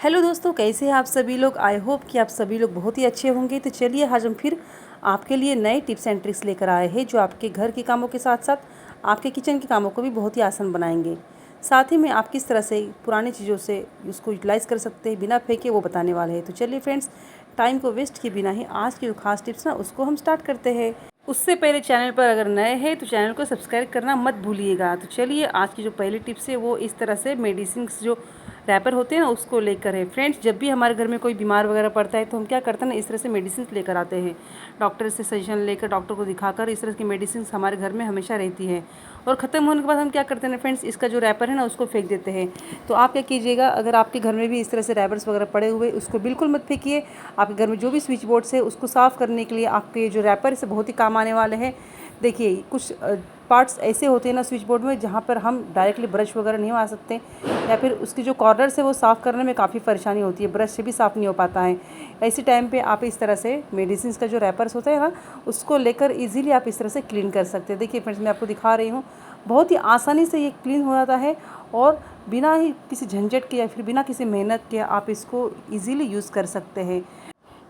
Hello दोस्तों, कैसे हैं आप सभी लोग। आई होप कि आप सभी लोग बहुत ही अच्छे होंगे। तो चलिए आज हम फिर आपके लिए नए टिप्स एंड ट्रिक्स लेकर आए हैं जो आपके घर के कामों के साथ साथ आपके किचन के कामों को भी बहुत ही आसान बनाएंगे। साथ ही में आप किस तरह से पुरानी चीज़ों से उसको यूटिलाइज़ कर सकते हैं बिना फेंके, वो बताने वाले हैं। तो चलिए फ्रेंड्स, टाइम को वेस्ट किए बिना ही आज की जो खास टिप्स ना उसको हम स्टार्ट करते हैं। उससे पहले चैनल पर अगर नए हैं तो चैनल को सब्सक्राइब करना मत भूलिएगा। तो चलिए आज की जो पहली टिप्स है वो इस तरह से मेडिसिन जो रैपर होते हैं ना उसको लेकर है। फ्रेंड्स, जब भी हमारे घर में कोई बीमार वगैरह पड़ता है तो हम क्या करते हैं ना, इस तरह से मेडिसिन लेकर आते हैं। डॉक्टर से सजेशन लेकर, डॉक्टर को दिखाकर इस तरह की मेडिसिन हमारे घर में हमेशा रहती है। और ख़त्म होने के बाद हम क्या करते हैं फ्रेंड्स, इसका जो रैपर है ना उसको फेंक देते हैं। तो आप क्या कीजिएगा, अगर आपके घर में भी इस तरह से रैपर्स वगैरह पड़े हुए, उसको बिल्कुल मत फेंकिए। आपके घर में जो भी स्विच बोर्ड्स है उसको साफ़ करने के लिए आपके जो रैपर है बहुत ही काम आने वाले हैं। देखिए, कुछ पार्ट्स ऐसे होते हैं ना स्विच बोर्ड में जहाँ पर हम डायरेक्टली ब्रश वगैरह नहीं मार सकते, या फिर उसकी जो कॉर्नर्स है वो साफ़ करने में काफ़ी परेशानी होती है, ब्रश से भी साफ़ नहीं हो पाता है। ऐसे टाइम पे आप इस तरह से मेडिसिन का जो रैपर्स होता है ना उसको लेकर इजीली आप इस तरह से क्लीन कर सकते हैं। देखिए फ्रेंड्स, मैं आपको दिखा रही हूँ, बहुत ही आसानी से ये क्लीन हो जाता है और बिना ही किसी झंझट के या फिर बिना किसी मेहनत के आप इसको ईज़िली यूज़ कर सकते हैं।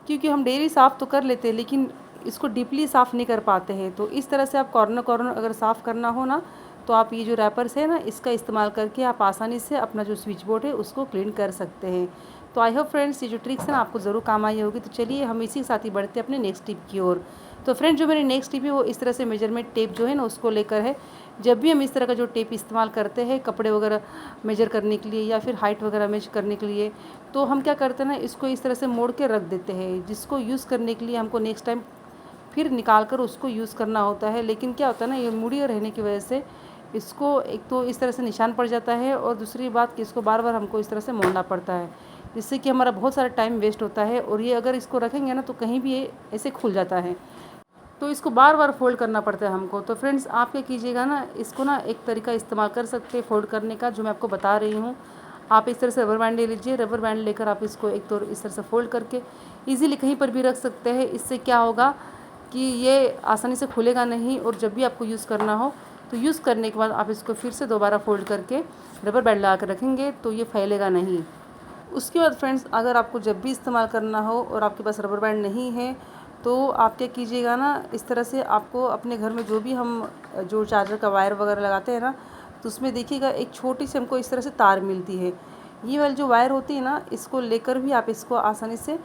क्योंकि हम डेली साफ़ तो कर लेते हैं लेकिन इसको डीपली साफ़ नहीं कर पाते हैं। तो इस तरह से आप कॉर्नर कॉर्नर अगर साफ़ करना हो ना, तो आप ये जो रैपर्स है ना इसका इस्तेमाल करके आप आसानी से अपना जो स्विच बोर्ड है उसको क्लीन कर सकते हैं। तो आई होप फ्रेंड्स, ये जो ट्रिक्स है ना आपको ज़रूर काम आई होगी। तो चलिए हम इसी के साथ ही बढ़ते हैं अपने नेक्स्ट टिप की ओर। तो फ्रेंड्स, जो मेरी नेक्स्ट टिप है वो इस तरह से मेजरमेंट टेप जो है ना उसको लेकर है। जब भी हम इस तरह का जो टेप इस्तेमाल करते हैं कपड़े वगैरह मेजर करने के लिए या फिर हाइट वगैरह मेजर करने के लिए, तो हम क्या करते हैं ना, इसको इस तरह से मोड़ के रख देते हैं, जिसको यूज़ करने के लिए हमको नेक्स्ट टाइम फिर निकाल कर उसको यूज़ करना होता है। लेकिन क्या होता है ना, ये मुड़ी रहने की वजह से इसको एक तो इस तरह से निशान पड़ जाता है और दूसरी बात कि इसको बार बार हमको इस तरह से मोड़ना पड़ता है, जिससे कि हमारा बहुत सारा टाइम वेस्ट होता है। और ये अगर इसको रखेंगे ना तो कहीं भी ये ऐसे खुल जाता है, तो इसको बार बार फोल्ड करना पड़ता है हमको। तो फ्रेंड्स, आप क्या कीजिएगा ना, इसको ना एक तरीका इस्तेमाल कर सकते हैं फोल्ड करने का, जो मैं आपको बता रही हूँ। आप इस तरह से रबर बैंड ले लीजिए, रबर बैंड लेकर आप इसको एक तो इस तरह से फोल्ड करके इजीली कहीं पर भी रख सकते हैं। इससे क्या होगा कि ये आसानी से खुलेगा नहीं, और जब भी आपको यूज़ करना हो तो यूज़ करने के बाद आप इसको फिर से दोबारा फोल्ड करके रबर बैंड लगा कर रखेंगे तो ये फैलेगा नहीं। उसके बाद फ्रेंड्स, अगर आपको जब भी इस्तेमाल करना हो और आपके पास रबर बैंड नहीं है तो आप क्या कीजिएगा ना, इस तरह से आपको अपने घर में जो भी हम जो चार्जर का वायर वगैरह लगाते हैं ना, तो उसमें देखिएगा एक छोटी सी हमको इस तरह से तार मिलती है। ये वाली जो वायर होती है ना, इसको लेकर भी आप इसको आसानी से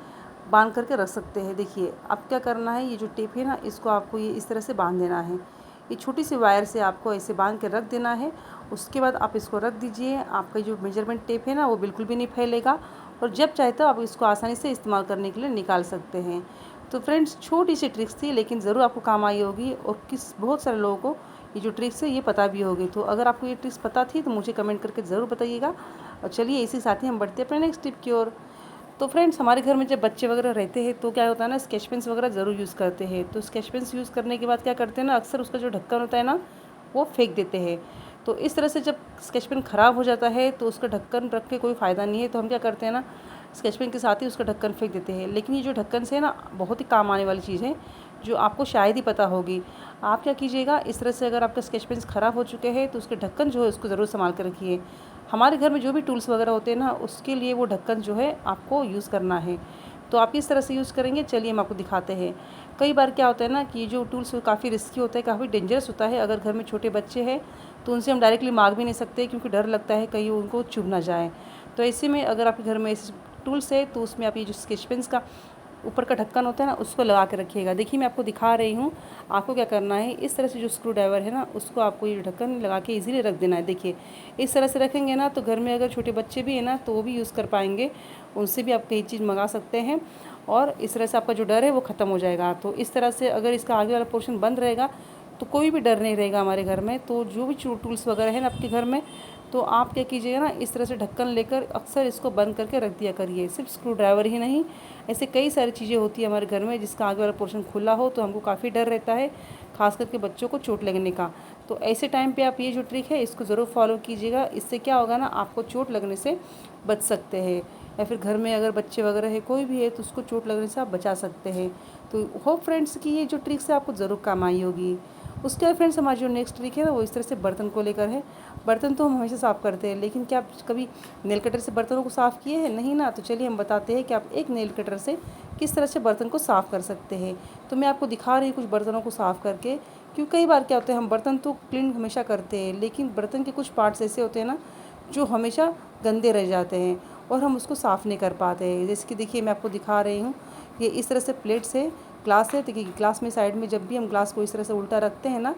बांध करके रख सकते हैं। देखिए, अब क्या करना है, ये जो टेप है ना इसको आपको ये इस तरह से बांध देना है। ये छोटी सी वायर से आपको ऐसे बांध के रख देना है। उसके बाद आप इसको रख दीजिए। आपका जो मेजरमेंट टेप है ना वो बिल्कुल भी नहीं फैलेगा, और जब चाहे तो आप इसको आसानी से इस्तेमाल करने के लिए निकाल सकते हैं। तो फ्रेंड्स, छोटी सी ट्रिक्स थी लेकिन ज़रूर आपको काम आई होगी, और बहुत सारे लोगों को ये जो ट्रिक्स है ये पता भी होगी। तो अगर आपको ये ट्रिक्स पता थी तो मुझे कमेंट करके ज़रूर बताइएगा। और चलिए इसी साथ ही हम बढ़ते हैं अपने नेक्स्ट टिप की ओर। तो फ्रेंड्स, हमारे घर में जब बच्चे वगैरह रहते हैं तो क्या होता है ना, स्केच पेन्स वगैरह ज़रूर यूज़ करते हैं। तो स्केच पेन्स यूज़ करने के बाद क्या करते हैं ना, अक्सर उसका जो ढक्कन होता है ना वो फेंक देते हैं। तो इस तरह से जब स्केच पेन ख़राब हो जाता है तो उसका ढक्कन रख के कोई फ़ायदा नहीं है। तो हम क्या करते हैं ना, स्केच पेन के साथ ही उसका ढक्कन फेंक देते हैं। लेकिन ये जो ढक्कन से है ना बहुत ही काम आने वाली चीज़ है, जो आपको शायद ही पता होगी। आप क्या कीजिएगा, इस तरह से अगर आपका स्केच पेन्स ख़राब हो चुके हैं तो उसके ढक्कन जो है उसको ज़रूर संभाल कर रखिए। हमारे घर में जो भी टूल्स वगैरह होते हैं ना उसके लिए वो ढक्कन जो है आपको यूज़ करना है। तो आप किस तरह से यूज़ करेंगे, चलिए हम आपको दिखाते हैं। कई बार क्या होता है ना कि ये जो टूल्स काफ़ी रिस्की होता है, काफ़ी डेंजरस होता है। अगर घर में छोटे बच्चे हैं तो उनसे हम डायरेक्टली मांग भी नहीं सकते, क्योंकि डर लगता है कहीं उनको चुभ ना जाए। तो ऐसे में अगर आपके घर में ऐसे टूल्स है तो उसमें आप ये जो स्केच पेन्स का ऊपर का ढक्कन होता है ना उसको लगा के रखिएगा। देखिए, मैं आपको दिखा रही हूँ। आपको क्या करना है, इस तरह से जो स्क्रू ड्राइवर है ना उसको आपको ये ढक्कन लगा के इजीली रख देना है। देखिए, इस तरह से रखेंगे ना तो घर में अगर छोटे बच्चे भी हैं ना तो वो भी यूज़ कर पाएंगे, उनसे भी आप कई चीज़ मंगा सकते हैं, और इस तरह से आपका जो डर है वो ख़त्म हो जाएगा। तो इस तरह से अगर इसका आगे वाला पोर्शन बंद रहेगा तो कोई भी डर नहीं रहेगा हमारे घर में। तो जो भी टूल्स वगैरह है ना आपके घर में, तो आप क्या कीजिएगा ना, इस तरह से ढक्कन लेकर अक्सर इसको बंद करके रख दिया करिए। सिर्फ स्क्रू ड्राइवर ही नहीं, ऐसे कई सारी चीज़ें होती है हमारे घर में जिसका आगे वाला पोर्शन खुला हो तो हमको काफ़ी डर रहता है, खास करके बच्चों को चोट लगने का। तो ऐसे टाइम पे आप ये जो ट्रिक है इसको ज़रूर फॉलो कीजिएगा। इससे क्या होगा ना, आपको चोट लगने से बच सकते हैं, या फिर घर में अगर बच्चे वगैरह है कोई भी है तो उसको चोट लगने से आप बचा सकते हैं। तो होप फ्रेंड्स कि ये जो ट्रिक्स है आपको ज़रूर काम आई होगी। उसके बाद फ्रेंड्स हमारी जो नेक्स्ट ट्रिक है ना वो इस तरह से बर्तन को लेकर है। बर्तन तो हम हमेशा साफ़ करते हैं, लेकिन क्या आप कभी नेल कटर से बर्तनों को साफ़ किए हैं? नहीं ना। तो चलिए हम बताते हैं कि आप एक नेल कटर से किस तरह से बर्तन को साफ़ कर सकते हैं। तो मैं आपको दिखा रही हूँ कुछ बर्तनों को साफ़ करके, क्योंकि कई बार क्या होता है हम बर्तन तो क्लीन हमेशा करते हैं, लेकिन बर्तन के कुछ पार्ट्स ऐसे होते हैं ना जो हमेशा गंदे रह जाते हैं और हम उसको साफ़ नहीं कर पाते हैं। जैसे कि देखिए मैं आपको दिखा रही हूँ, ये इस तरह से प्लेट्स है, ग्लास है। देखिए ग्लास में साइड में जब भी हम ग्लास को इस तरह से उल्टा रखते हैं ना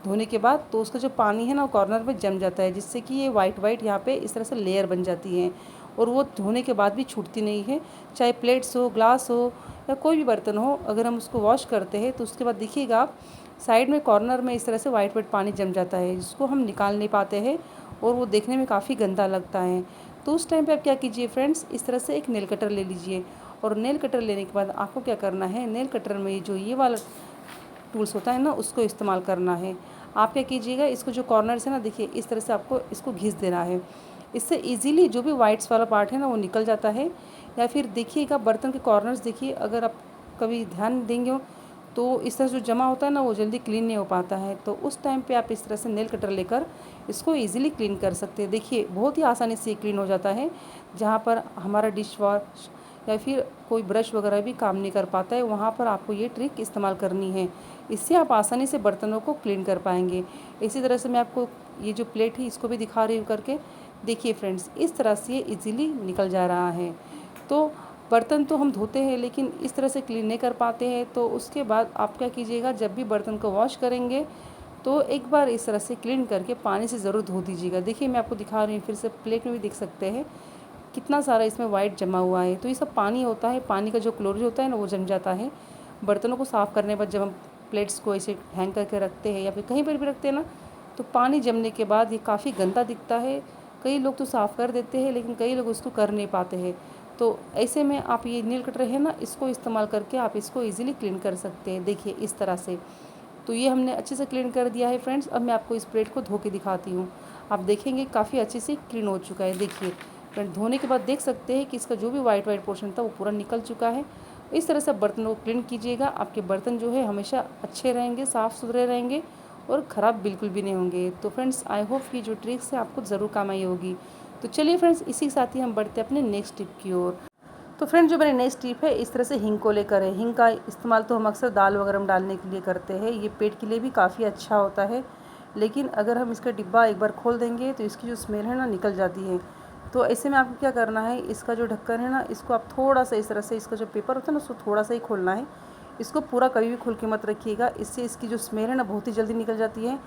धोने के बाद, तो उसका जो पानी है ना वो कॉर्नर में जम जाता है, जिससे कि ये वाइट यहाँ पे इस तरह से लेयर बन जाती है और वो धोने के बाद भी छूटती नहीं है। चाहे प्लेट्स हो, ग्लास हो या कोई भी बर्तन हो, अगर हम उसको वॉश करते हैं तो उसके बाद देखिएगा आप साइड में कॉर्नर में इस तरह से वाइट पानी जम जाता है, जिसको हम निकाल नहीं पाते हैं और वो देखने में काफ़ी गंदा लगता है। तो उस टाइम पे आप क्या कीजिए फ्रेंड्स, इस तरह से एक नेल कटर ले लीजिए और नेल कटर लेने के बाद आपको क्या करना है, नेल कटर में जो ये वाला टूल्स होता है ना उसको इस्तेमाल करना है। आप क्या कीजिएगा, इसको जो कॉर्नर से ना देखिए इस तरह से आपको इसको घिस देना है। इससे इजीली जो भी वाइट्स वाला पार्ट है ना वो निकल जाता है। या फिर देखिएगा बर्तन के कॉर्नर्स देखिए, अगर आप कभी ध्यान देंगे हो तो इस तरह जो जमा होता है ना वो जल्दी क्लीन नहीं हो पाता है। तो उस टाइम पे आप इस तरह से नेल कटर लेकर इसको इजीली क्लीन कर सकते हैं। देखिए बहुत ही आसानी से क्लीन हो जाता है। जहाँ पर हमारा डिश वॉश या फिर कोई ब्रश वगैरह भी काम नहीं कर पाता है, वहाँ पर आपको ये ट्रिक इस्तेमाल करनी है। इससे आप आसानी से बर्तनों को क्लीन कर पाएंगे। इसी तरह से मैं आपको ये जो प्लेट है इसको भी दिखा रही हूँ करके। देखिए फ्रेंड्स इस तरह से ये ईज़िली निकल जा रहा है। तो बर्तन तो हम धोते हैं लेकिन इस तरह से क्लीन नहीं कर पाते हैं। तो उसके बाद आप क्या कीजिएगा, जब भी बर्तन को वॉश करेंगे तो एक बार इस तरह से क्लीन करके पानी से ज़रूर धो दीजिएगा। देखिए मैं आपको दिखा रही हूँ, फिर से प्लेट में भी देख सकते हैं कितना सारा इसमें वाइट जमा हुआ है। तो ये सब पानी होता है, पानी का जो क्लोरीन होता है ना वो जम जाता है। बर्तनों को साफ़ करने पर जब हम प्लेट्स को ऐसे हैंग करके रखते हैं या फिर कहीं पर भी रखते हैं ना, तो पानी जमने के बाद ये काफ़ी गंदा दिखता है। कई लोग तो साफ़ कर देते हैं लेकिन कई लोग उसको कर नहीं पाते हैं। तो ऐसे में आप ये नेल कटर है ना इसको इस्तेमाल करके आप इसको ईज़िली क्लीन कर सकते हैं। देखिए इस तरह से। तो ये हमने अच्छे से क्लीन कर दिया है फ्रेंड्स। अब मैं आपको इस प्लेट को धो के दिखाती हूँ। आप देखेंगे काफ़ी अच्छे से क्लीन हो चुका है। देखिए फ्रेंड धोने के बाद देख सकते हैं कि इसका जो भी वाइट पोर्शन था वो पूरा निकल चुका है। इस तरह से बर्तनों को क्लीन कीजिएगा, आपके बर्तन जो है हमेशा अच्छे रहेंगे, साफ़ सुथरे रहेंगे और ख़राब बिल्कुल भी नहीं होंगे। तो फ्रेंड्स आई होप कि जो ट्रिक्स है आपको ज़रूर काम आई होगी। तो चलिए फ्रेंड्स इसी के साथ ही हम बढ़ते हैं अपने नेक्स्ट टिप की ओर। तो फ्रेंड जो मेरी नेक्स्ट टिप है इस तरह से हिंग को लेकर है। हिंग का इस्तेमाल तो हम अक्सर दाल वगैरह में डालने के लिए करते हैं। ये पेट के लिए भी काफ़ी अच्छा होता है, लेकिन अगर हम इसका डिब्बा एक बार खोल देंगे तो इसकी जो स्मेल है ना निकल जाती है। तो ऐसे में आपको क्या करना है, इसका जो ढक्कन है ना इसको आप थोड़ा सा इस तरह से, इसका जो पेपर होता है ना उसको थोड़ा सा ही खोलना है। इसको पूरा कभी भी खोल के मत रखिएगा, इससे इसकी जो स्मेल है ना बहुत ही जल्दी निकल जाती है।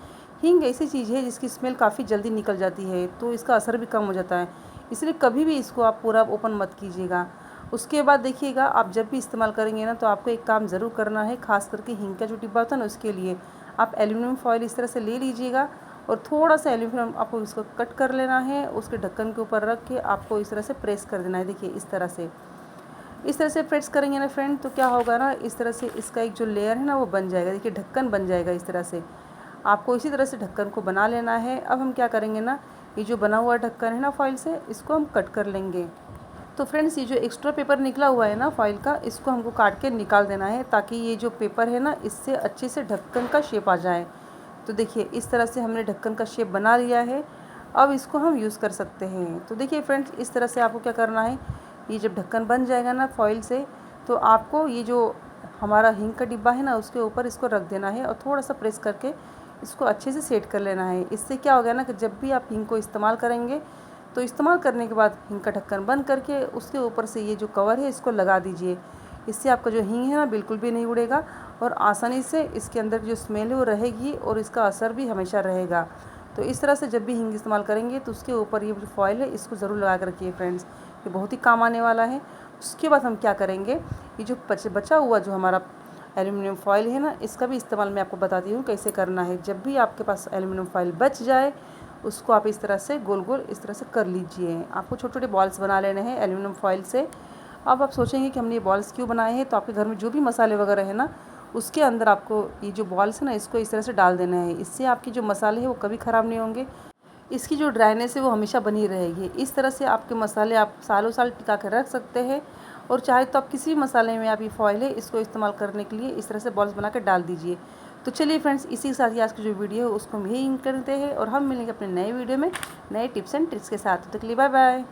हींग ऐसी चीज़ है जिसकी स्मेल काफ़ी जल्दी निकल जाती है, तो इसका असर भी कम हो जाता है। इसलिए कभी भी इसको आप पूरा ओपन मत कीजिएगा। उसके बाद देखिएगा आप जब भी इस्तेमाल करेंगे ना तो आपको एक काम ज़रूर करना है, ख़ास करके हींग का जो डिब्बा होता है ना उसके लिए आप एल्यूमिनियम फॉइल इस तरह से ले लीजिएगा और थोड़ा सा एल्यूमिनियम आपको इसको कट कर लेना है। उसके ढक्कन के ऊपर रख के आपको इस तरह से प्रेस कर देना है। देखिए इस तरह से प्रेस करेंगे ना फ्रेंड तो क्या होगा ना, इस तरह से इसका एक जो लेयर है ना वो बन जाएगा। देखिए ढक्कन बन जाएगा। इस तरह से आपको इसी तरह से ढक्कन को बना लेना है। अब हम क्या करेंगे ना, ये जो बना हुआ ढक्कन है ना फॉइल से, इसको हम कट कर लेंगे। तो फ्रेंड्स ये जो एक्स्ट्रा पेपर निकला हुआ है ना फॉइल का, इसको हमको काट के निकाल देना है, ताकि ये जो पेपर है ना इससे अच्छे से ढक्कन का शेप आ जाए। तो देखिए इस तरह से हमने ढक्कन का शेप बना लिया है। अब इसको हम यूज़ कर सकते हैं। तो देखिए फ्रेंड्स इस तरह से आपको क्या करना है, ये जब ढक्कन बन जाएगा ना फॉइल से, तो आपको ये जो हमारा हींग का डिब्बा है ना उसके ऊपर इसको रख देना है और थोड़ा सा प्रेस करके इसको अच्छे से सेट कर लेना है। इससे क्या हो गया ना कि जब भी आप हींग को इस्तेमाल करेंगे तो इस्तेमाल करने के बाद हींग का ढक्कन बंद करके उसके ऊपर से ये जो कवर है इसको लगा दीजिए। इससे आपका जो हींग है ना बिल्कुल भी नहीं उड़ेगा और आसानी से इसके अंदर जो स्मेल है वो रहेगी और इसका असर भी हमेशा रहेगा। तो इस तरह से जब भी हींग इस्तेमाल करेंगे तो उसके ऊपर ये जो फॉइल है इसको ज़रूर लगा कर रखिए फ्रेंड्स, ये बहुत ही काम आने वाला है। उसके बाद हम क्या करेंगे, ये जो बचा हुआ जो हमारा एल्यूमिनियम फॉइल है ना इसका भी इस्तेमाल मैं आपको बताती हूँ कैसे करना है। जब भी आपके पास एल्यूमिनियम फॉइल बच जाए उसको आप इस तरह से गोल गोल इस तरह से कर लीजिए। आपको छोटे छोटे बॉल्स बना लेने हैं एल्यूमिनियम फॉइल से। अब आप सोचेंगे कि हमने ये बॉल्स क्यों बनाए हैं, तो आपके घर में जो भी मसाले वगैरह है ना उसके अंदर आपको ये जो बॉल्स है ना इसको इस तरह से डाल देना है। इससे आपके जो मसाले हैं वो कभी ख़राब नहीं होंगे, इसकी जो ड्राइनेस है वो हमेशा बनी रहेगी। इस तरह से आपके मसाले आप सालों साल टिका कर रख सकते हैं। और चाहे तो आप किसी भी मसाले में आप ये फॉइल है इसको इस्तेमाल करने के लिए इस तरह से बॉल्स बना कर डाल दीजिए। तो चलिए फ्रेंड्स, इसी के साथ ही आज की जो वीडियो है उसको हम यही करते हैं और हम मिलेंगे अपने नए वीडियो में नए टिप्स एंड ट्रिक्स के साथ। तो तक के लिए बाय बाय।